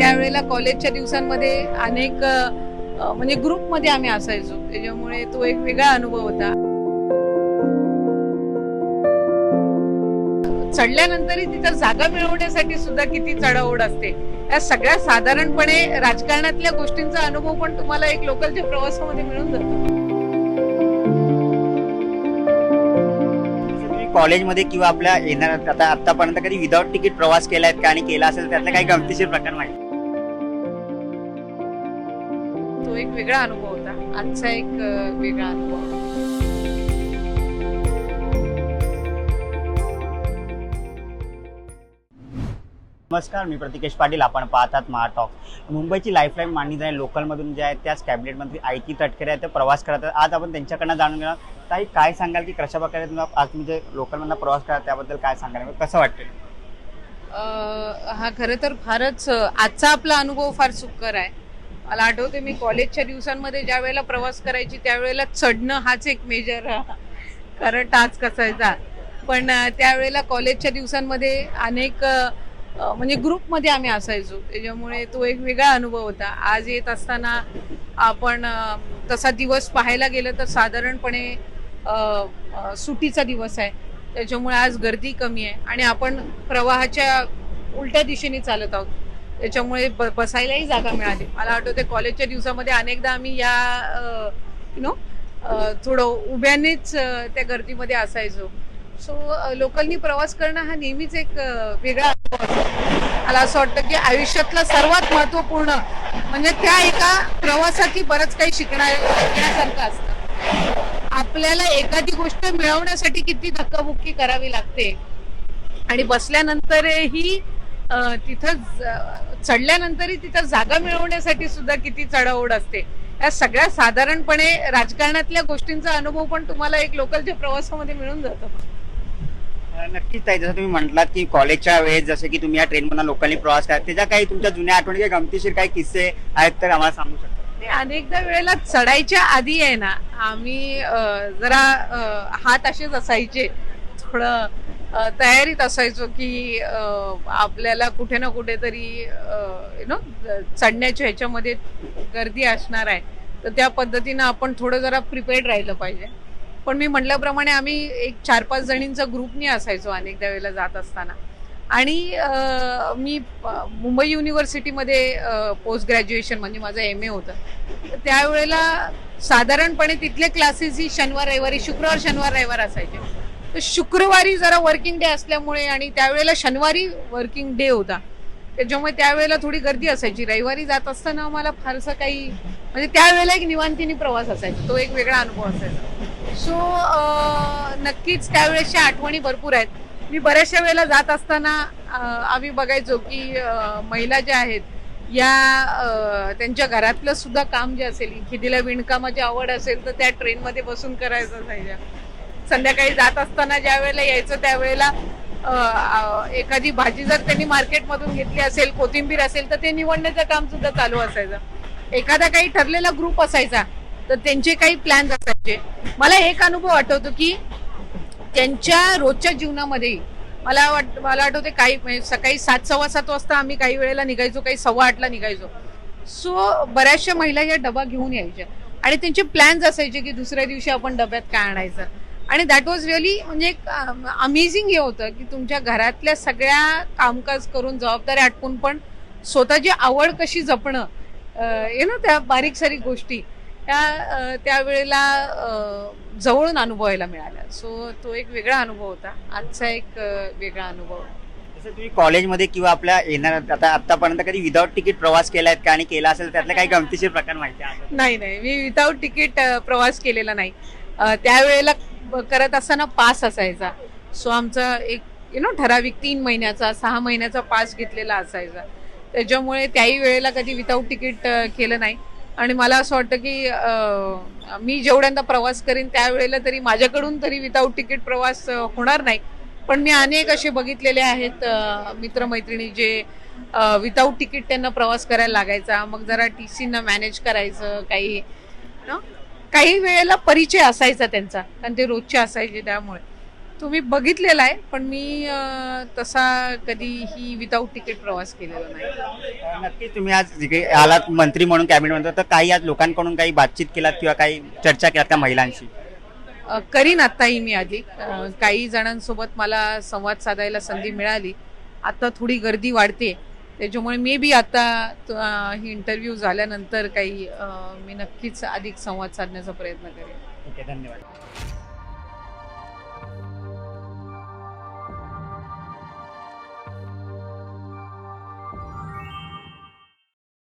त्यावेळेला कॉलेजच्या दिवसांमध्ये अनेक म्हणजे ग्रुपमध्ये आम्ही असायचो, त्याच्यामुळे तो एक वेगळा अनुभव होता. चढल्यानंतरही तिथं जागा मिळवण्यासाठी सुद्धा किती चढाओढ असते. या सगळ्या साधारणपणे राजकारणातल्या गोष्टींचा अनुभव पण तुम्हाला एक लोकलच्या प्रवासामध्ये मिळून जातो. कॉलेजमध्ये किंवा आपल्या येणार आता आतापर्यंत कधी विदाउट तिकीट प्रवास केलाय का, आणि केला असेल त्यातला काही गमतीशीर प्रकार माहिती? तो एक वेगळा अनुभव होता. आजचा एक वेगळा अनुभव. नमस्कार, मी प्रतिकेश पाटील. आपण पाहतात महाटॉक. मुंबईची लाईफलाईन मानली जाईल लोकलमधून जे आहेत त्याच कॅबिनेट मंत्री आयती तटकरे आहेत, ते प्रवास करतात. आज आपण त्यांच्याकडनं जाणून घेणार. ताई, काय सांगाल की कशा प्रकारे तुम्ही आज तुम्ही जे लोकलमधनं प्रवास करा त्याबद्दल काय सांगाल, कसं वाटतं? हा खरं तर फारच आजचा आपला अनुभव फार सुखकर आहे. मला आठवते मी कॉलेजच्या दिवसांमध्ये ज्या वेळेला प्रवास करायची त्यावेळेला चढणं हाच एक मेजर खरं टास्क असायचा. पण त्यावेळेला कॉलेजच्या दिवसांमध्ये अनेक म्हणजे ग्रुपमध्ये आम्ही असायचो, त्याच्यामुळे तो एक वेगळा अनुभव होता. आज येत असताना आपण तसा दिवस पाहायला गेलं तर साधारणपणे सुट्टीचा दिवस आहे, त्याच्यामुळे आज गर्दी कमी आहे आणि आपण प्रवाहाच्या उलट्या दिशेने चालत आहोत, त्याच्यामुळे बसायलाही जागा मिळाली. मला आठवते कॉलेजच्या दिवसामध्ये अनेकदा आम्ही या थोडं उभ्यानेच त्या गर्दीमध्ये असायचो. सो लोकलनी प्रवास करणं हा नेहमीच एक वेगळा अनुभव असतो. मला असं वाटतं की आयुष्यातला सर्वात महत्त्वपूर्ण म्हणजे त्या एका प्रवासातही बरंच काही शिकण्यासारखं असतं. आपल्याला एखादी गोष्ट मिळवण्यासाठी किती धक्काबुक्की करावी लागते आणि बसल्यानंतरही तिथं चढल्यानंतरही तिथं जागा मिळवण्यासाठी सुद्धा किती चढाओढ असते. या सगळ्या साधारणपणे राजकारणातल्या गोष्टींचा अनुभव पण तुम्हाला एक लोकलच्या प्रवासामध्ये मिळून जातो. नक्कीच ताई, जसं तुम्ही म्हटलात की कॉलेजच्या वेळेस जसं की तुम्ही या ट्रेनमधून लोकलनी प्रवास करा, त्याच्या काही तुमच्या जुन्या आठवणी काही गमतीशीर काही किस्से आहेत तर आम्हाला सांगू शकता? अनेकदा वेळेला चढायच्या आधी आहे ना, आम्ही जरा हात असेच असायचे, थोडं तयारीत असायचो की आपल्याला कुठे ना कुठेतरी चढण्याच्या ह्याच्यामध्ये गर्दी असणार आहे, तर त्या पद्धतीनं आपण थोडं जरा प्रिपेअर्ड राहिलं पाहिजे. पण मी म्हटल्याप्रमाणे आम्ही एक 4-5 जणींचा ग्रुपनी असायचो अनेकदा वेळेला जात असताना. आणि मी मुंबई युनिव्हर्सिटीमध्ये पोस्ट ग्रॅज्युएशन म्हणजे माझं MA होतं, तर त्यावेळेला साधारणपणे तिथले क्लासेस ही शनिवार रविवार असायचे. तर शुक्रवारी जरा वर्किंग डे असल्यामुळे आणि त्यावेळेला शनिवारी वर्किंग डे होता, त्याच्यामुळे त्यावेळेला थोडी गर्दी असायची. रविवारी जात असताना मला फारसं काही म्हणजे त्यावेळेला एक निवांतीने प्रवास असायचा, तो एक वेगळा अनुभव असायचा. सो नक्कीच त्यावेळेसच्या आठवणी भरपूर आहेत. मी बऱ्याचशा वेळेला जात असताना आम्ही बघायचो की महिला ज्या आहेत या त्यांच्या घरातलं सुद्धा काम जे असेल, एखादीला विणकामाची आवड असेल तर त्या ट्रेनमध्ये बसून करायचं असायच्या. संध्याकाळी जात असताना ज्या वेळेला यायचं त्यावेळेला एखादी भाजी जर त्यांनी मार्केटमधून घेतली असेल, कोथिंबीर असेल, तर ते निवडण्याचं काम सुद्धा चालू असायचं. एखादा काही ठरलेला ग्रुप असायचा तर त्यांचे काही प्लॅन्स असायचे. मला एक अनुभव आठवतो की त्यांच्या रोजच्या जीवनामध्ये मला आठवते काही सकाळी 7:15 वाजता आम्ही काही वेळेला निघायचो, काही 8:15ला निघायचो. सो बऱ्याचशा महिला या डबा घेऊन यायच्या आणि त्यांचे प्लॅन्स असायचे की दुसऱ्या दिवशी आपण डब्यात काय आणायचं. आणि दॅट वॉज रिअली म्हणजे एक अमेझिंग हे होतं की तुमच्या घरातल्या सगळ्या कामकाज करून जबाबदारी आटपून पण स्वतःची आवड कशी जपणं त्या बारीक सारीक गोष्टी त्यावेळेला जवळून अनुभवायला मिळाल्या. सो तो एक वेगळा अनुभव होता. आजचा एक वेगळा अनुभव. जसं तुम्ही कॉलेजमध्ये किंवा आपल्या येणार आता आतापर्यंत कधी विदाउट तिकीट प्रवास केलाय का, आणि केला असेल त्यातला काही गमतीशीर प्रकार माहिती आहे? नाही, मी विदाउट तिकीट प्रवास केलेला नाही. त्यावेळेला करत असताना पास असायचा. सो आमचा एक ठराविक 3 महिन्याचा 6 महिन्याचा पास घेतलेला असायचा, त्याच्यामुळे त्याही वेळेला कधी विदाउट तिकीट केलं नाही. आणि मला असं वाटतं की मी जेवढ्यांदा प्रवास करीन त्यावेळेला तरी माझ्याकडून तरी विदाउट तिकीट प्रवास होणार नाही. पण मी अनेक असे बघितलेले आहेत मित्रमैत्रिणी जे विदाउट तिकीट त्यांना प्रवास करायला लागायचा. मग जरा TC मॅनेज करायचं, काही वेळेला परिचय असायचा त्यांचा, कारण ते रोजचे असायचे त्यामुळे. तुम्ही बघितलेला आहे, पण मी तसा कधीही विदाऊट तिकीट प्रवास केलेला नाही. नक्कीच तुम्ही आज जिकडे आलात मंत्री म्हणून कॅबिनेटमध्ये, तर काही आज लोकांकडून काही बातचीत केलात किंवा काही चर्चा केलात का महिलांशी? करीन आत्ताही मी अधिक काही जणांसोबत मला संवाद साधायला संधी मिळाली. आता थोडी गर्दी वाढते, त्याच्यामुळे मे बी आता ही इंटरव्ह्यू झाल्यानंतर काही मी नक्कीच अधिक संवाद साधण्याचा प्रयत्न करेन. ओके, धन्यवाद.